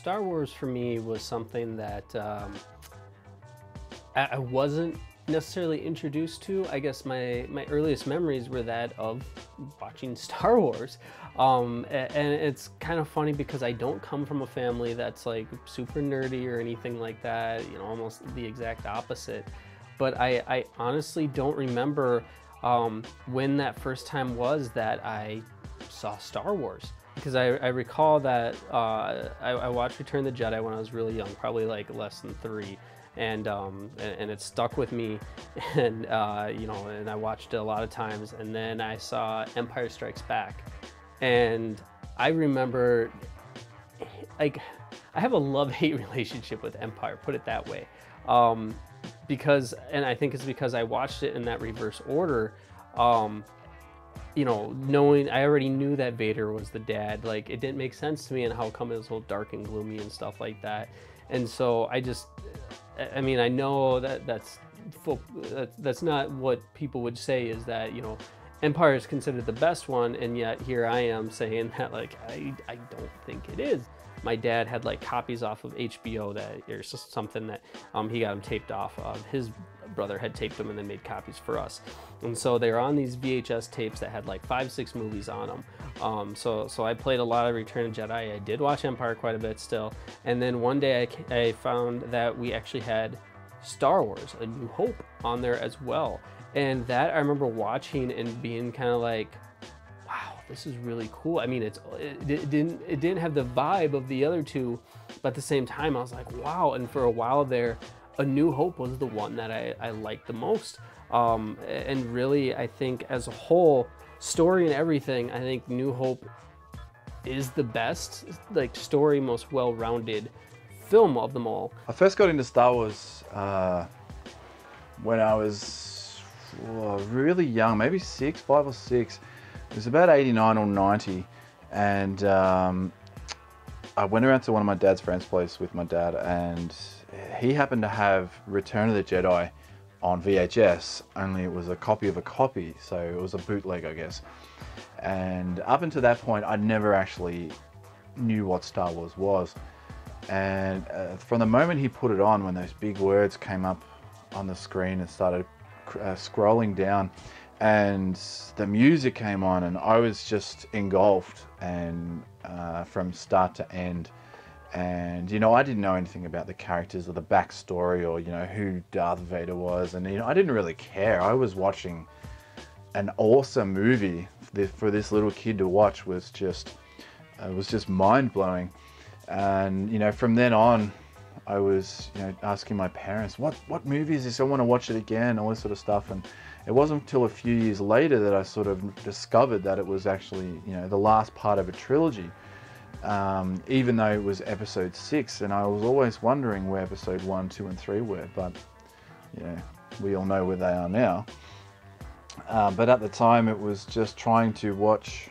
Star Wars for me was something that I wasn't necessarily introduced to. I guess my earliest memories were that of watching Star Wars. And it's kind of funny because I don't come from a family that's like super nerdy or anything like that, you know, almost the exact opposite. But I honestly don't remember when that first time was that I saw Star Wars. Because I recall that I watched Return of the Jedi when I was really young, probably like less than 3. And it stuck with me, and you know, and I watched it a lot of times. And then I saw Empire Strikes Back, and I remember, like, I have a love-hate relationship with Empire, put it that way, because, and I think it's because I watched it in that reverse order. You know, knowing I already knew that Vader was the dad, like it didn't make sense to me, and how come it was all dark and gloomy and stuff like that. And so I mean, I know that that's not what people would say, is that, you know, Empire is considered the best one, and yet here I am saying that, like, I don't think it is. My dad had like copies off of HBO that, or something that he got them taped off of. His brother had taped them and then made copies for us. And so they were on these VHS tapes that had like 5-6 movies on them. So I played a lot of Return of Jedi. I did watch Empire quite a bit still. And then one day I found that we actually had Star Wars, A New Hope on there as well. And that I remember watching and being kind of like, wow, this is really cool. I mean, it didn't have the vibe of the other two, but at the same time I was like, wow. And for a while there, A New Hope was the one that I liked the most. And really, I think as a whole, story and everything, I think New Hope is the best, like, story, most well-rounded film of them all. I first got into Star Wars when I was really young, maybe 5 or 6. It was about 89 or 90, and I went around to one of my dad's friend's place with my dad, and he happened to have Return of the Jedi on VHS, only it was a copy of a copy, so it was a bootleg, I guess. And up until that point, I never actually knew what Star Wars was. And from the moment he put it on, when those big words came up on the screen and started scrolling down, and the music came on, and I was just engulfed, and from start to end. And, you know, I didn't know anything about the characters or the backstory, or, you know, who Darth Vader was. And, you know, I didn't really care. I was watching an awesome movie. For this little kid to watch was just mind-blowing. And, you know, from then on, I was, you know, asking my parents, what movie is this? I want to watch it again, all this sort of stuff. And it wasn't until a few years later that I sort of discovered that it was actually, you know, the last part of a trilogy. Even though it was episode 6, and I was always wondering where episode 1, 2 and 3 were, but, you know, we all know where they are now. But at the time it was just trying to watch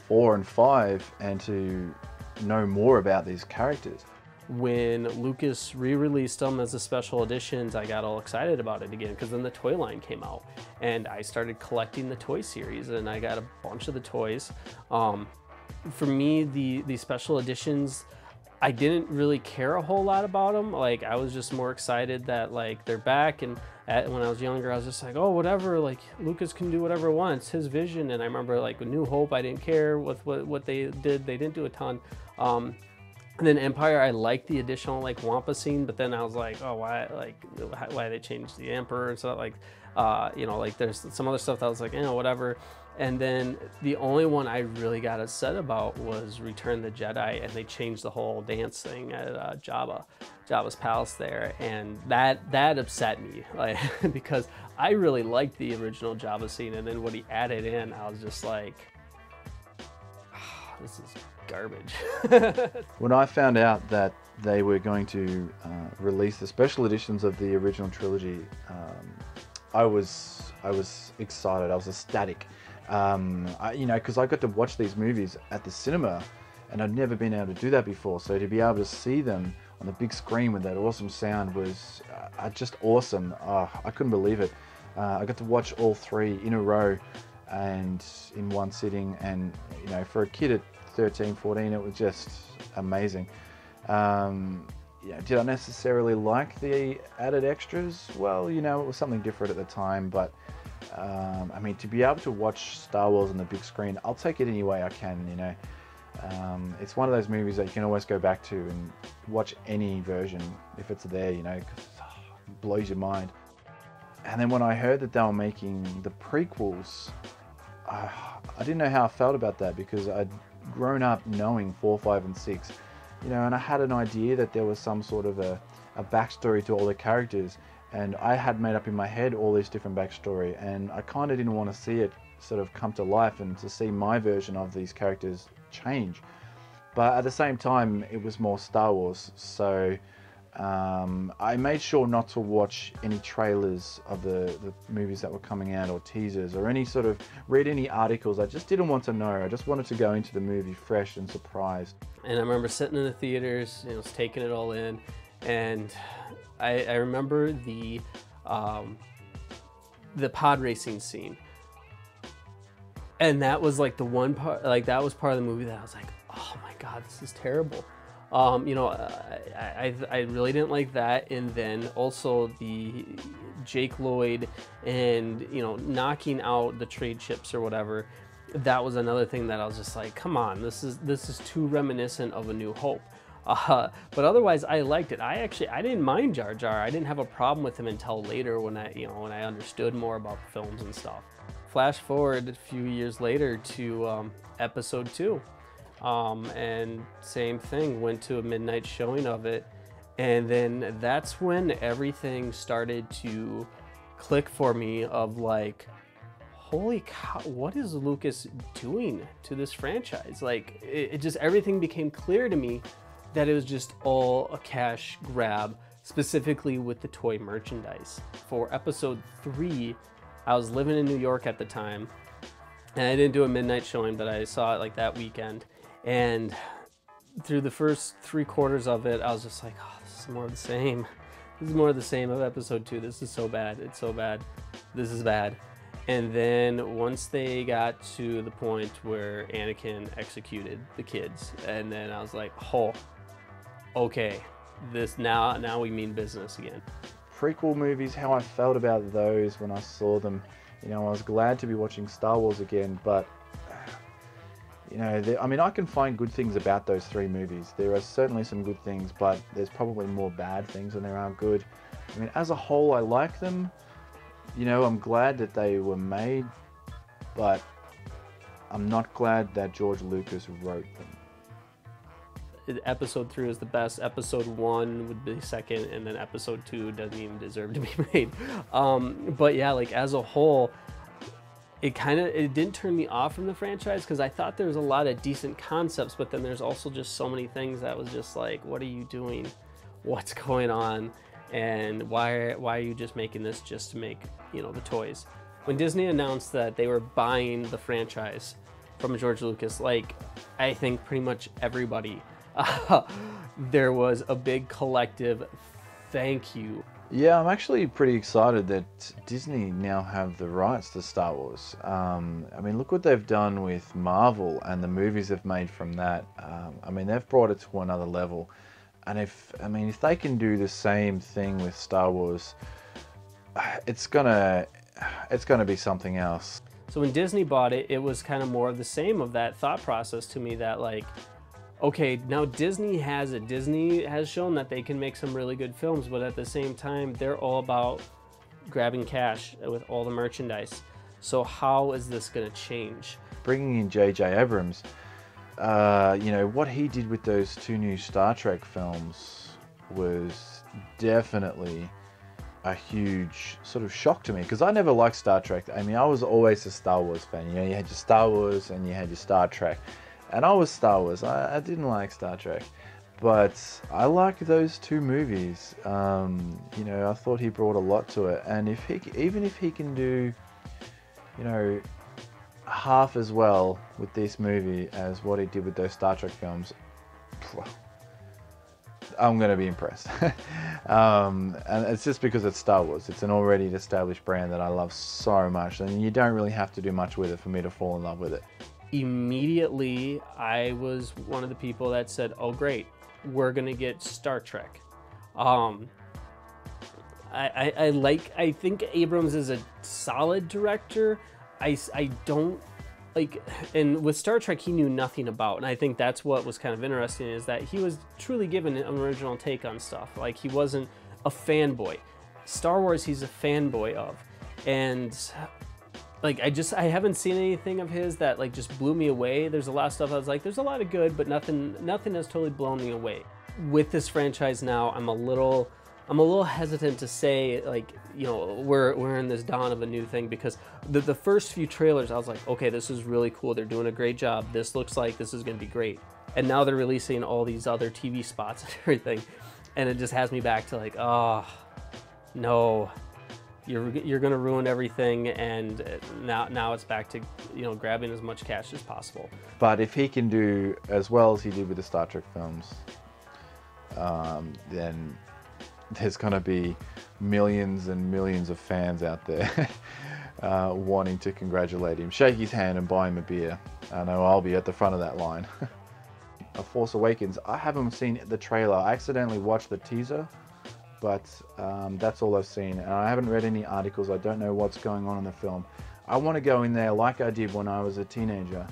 4 and 5 and to know more about these characters. When Lucas re-released them as the special editions, I got all excited about it again, because then the toy line came out, and I started collecting the toy series, and I got a bunch of the toys. For me, the special editions, I didn't really care a whole lot about them. Like, I was just more excited that, like, they're back. And when I was younger, I was just like, oh, whatever, like, Lucas can do whatever he wants, his vision. And I remember, like, with New Hope, I didn't care with what they did. They didn't do a ton. And then Empire, I liked the additional, like, Wampa scene, but then I was like, oh, why they changed the Emperor and stuff, like, you know, like, there's some other stuff that I was like, you know, whatever. And then the only one I really got upset about was Return of the Jedi, and they changed the whole dance thing at Jabba's palace there, and that upset me, like, because I really liked the original Jabba scene, and then what he added in, I was just like, oh, this is garbage. When I found out that they were going to release the special editions of the original trilogy, I was excited. I was ecstatic. You know, because I got to watch these movies at the cinema, and I'd never been able to do that before. So to be able to see them on the big screen with that awesome sound was just awesome. I couldn't believe it. I got to watch all 3 in a row and in one sitting, and, you know, for a kid at 13, 14, it was just amazing. Yeah, did I necessarily like the added extras? Well, you know, it was something different at the time, but I mean, to be able to watch Star Wars on the big screen, I'll take it any way I can, you know. It's one of those movies that you can always go back to and watch any version if it's there, you know, because it blows your mind. And then when I heard that they were making the prequels, I didn't know how I felt about that, because I'd grown up knowing 4, 5, and 6, you know, and I had an idea that there was some sort of a backstory to all the characters, and I had made up in my head all this different backstory, and I kind of didn't want to see it sort of come to life and to see my version of these characters change. But at the same time, it was more Star Wars, so I made sure not to watch any trailers of the movies that were coming out, or teasers, or any sort of read any articles. I just didn't want to know. I just wanted to go into the movie fresh and surprised. And I remember sitting in the theaters, you know, taking it all in, and I remember the pod racing scene, and that was like the one part, like that was part of the movie that I was like, oh my god, this is terrible. You know, I really didn't like that. And then also the Jake Lloyd and, you know, knocking out the trade ships or whatever. That was another thing that I was just like, come on, this is too reminiscent of A New Hope. But otherwise, I liked it. I didn't mind Jar Jar. I didn't have a problem with him until later when I understood more about the films and stuff. Flash forward a few years later to Episode 2. And same thing, went to a midnight showing of it, and then that's when everything started to click for me of like, holy cow, what is Lucas doing to this franchise? Like, it just, everything became clear to me that it was just all a cash grab, specifically with the toy merchandise. For Episode 3, I was living in New York at the time, and I didn't do a midnight showing, but I saw it like that weekend. And through the first 3/4 of it, I was just like, oh, this is more of the same. This is more of the same of Episode 2. This is so bad. It's so bad. This is bad. And then once they got to the point where Anakin executed the kids, and then I was like, oh, okay, this now we mean business again. Prequel movies, how I felt about those when I saw them, you know, I was glad to be watching Star Wars again, but you know, I mean, I can find good things about those 3 movies. There are certainly some good things, but there's probably more bad things than there are good. I mean, as a whole, I like them. You know, I'm glad that they were made, but I'm not glad that George Lucas wrote them. Episode 3 is the best. Episode 1 would be second, and then Episode 2 doesn't even deserve to be made. But yeah, like as a whole, it didn't turn me off from the franchise, because I thought there was a lot of decent concepts, but then there's also just so many things that was just like, what are you doing? What's going on? And why are you just making this just to make, you know, the toys? When Disney announced that they were buying the franchise from George Lucas, like I think pretty much everybody, there was a big collective thank you. Yeah, I'm actually pretty excited that Disney now have the rights to Star Wars. I mean, look what they've done with Marvel and the movies they've made from that. I mean, they've brought it to another level. And if they can do the same thing with Star Wars, it's gonna be something else. So when Disney bought it, it was kind of more of the same of that thought process to me, that like, okay, now Disney has it. Disney has shown that they can make some really good films, but at the same time, they're all about grabbing cash with all the merchandise. So how is this going to change? Bringing in J.J. Abrams, you know, what he did with those 2 new Star Trek films was definitely a huge sort of shock to me, because I never liked Star Trek. I mean, I was always a Star Wars fan. You know, you had your Star Wars and you had your Star Trek. And I was Star Wars. I didn't like Star Trek, but I like those 2 movies. You know, I thought he brought a lot to it, and even if he can do, you know, half as well with this movie as what he did with those Star Trek films, I'm going to be impressed. And it's just because it's Star Wars. It's an already established brand that I love so much, and you don't really have to do much with it for me to fall in love with it. Immediately, I was one of the people that said, oh great, we're gonna get Star Trek. I think Abrams is a solid director. I don't like, and with Star Trek he knew nothing about, and I think that's what was kind of interesting, is that he was truly given an original take on stuff. Like, he wasn't a fanboy. Star Wars he's a fanboy of, and like I haven't seen anything of his that like just blew me away. There's a lot of stuff I was like, there's a lot of good, but nothing has totally blown me away. With this franchise now, I'm a little hesitant to say, like, you know, we're in this dawn of a new thing, because the first few trailers I was like, okay, this is really cool, they're doing a great job, this looks like this is going to be great. And now they're releasing all these other TV spots and everything, and it just has me back to like, oh no, you're going to ruin everything. And now it's back to, you know, grabbing as much cash as possible. But if he can do as well as he did with the Star Trek films, then there's going to be millions and millions of fans out there wanting to congratulate him, shake his hand and buy him a beer. I know I'll be at the front of that line. Force Awakens, I haven't seen the trailer. I accidentally watched the teaser, but that's all I've seen. And I haven't read any articles. I don't know what's going on in the film. I want to go in there like I did when I was a teenager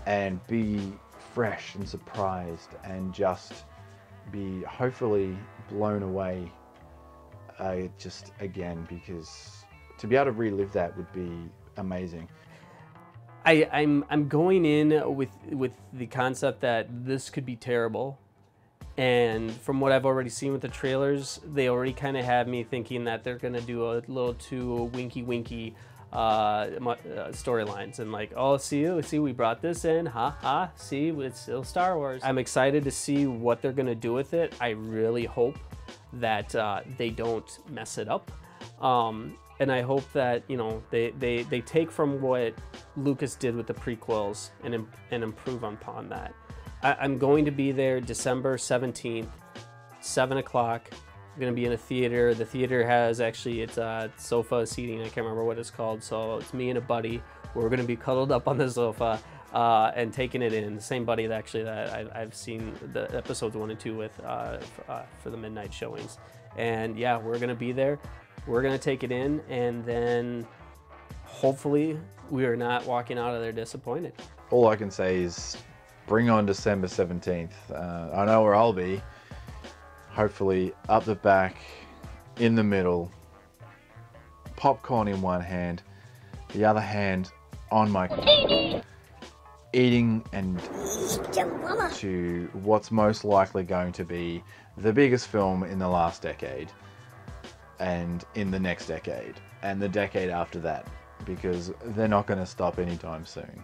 and be fresh and surprised and just be hopefully blown away just again, because to be able to relive that would be amazing. I'm going in with the concept that this could be terrible, and from what I've already seen with the trailers, they already kind of have me thinking that they're gonna do a little too winky storylines, and like, oh, see we brought this in, see, it's still Star Wars. I'm excited to see what they're gonna do with it. I really hope that they don't mess it up, and I hope that, you know, they take from what Lucas did with the prequels and improve upon that. I'm going to be there December 17th, 7 o'clock. I'm going to be in a theater. The theater has actually, it's sofa seating. I can't remember what it's called. So it's me and a buddy. We're going to be cuddled up on the sofa and taking it in. The same buddy that I've seen the episodes 1 and 2 with for the midnight showings. And yeah, we're going to be there. We're going to take it in, and then hopefully we are not walking out of there disappointed. All I can say is bring on December 17th. I know where I'll be. Hopefully up the back, in the middle, popcorn in one hand, the other hand on my eating, and to what's most likely going to be the biggest film in the last decade, and in the next decade, and the decade after that, because they're not going to stop anytime soon.